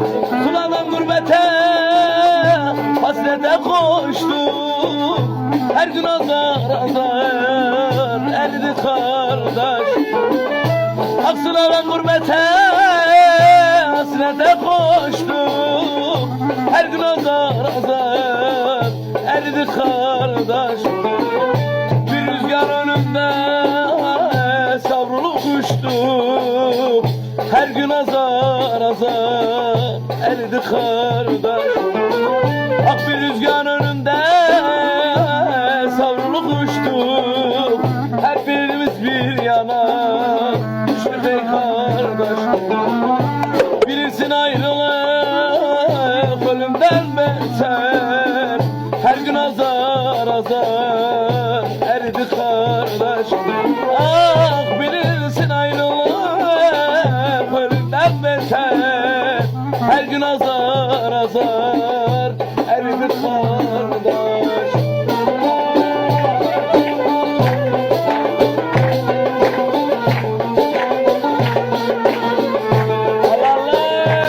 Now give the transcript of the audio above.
Sulardan gurbete hasrete koştuk. Her gün azar azar eridi kardeş. Aksulardan gurbete hasrete koştuk. Her gün azar azar eridi kardeş. Bir rüzgar önümde savrulup uçtuk. Her gün azar azar eridi kardeş. Ak bir rüzgar önünde savrulup uçtuk. Hep birimiz bir yana düştük ey kardeş. Bilirsin ayrılık ölümden beter. Her gün azar azar eridi kardeş. Ah bilirsin ayrılık ölümden beter. Her gün azar azar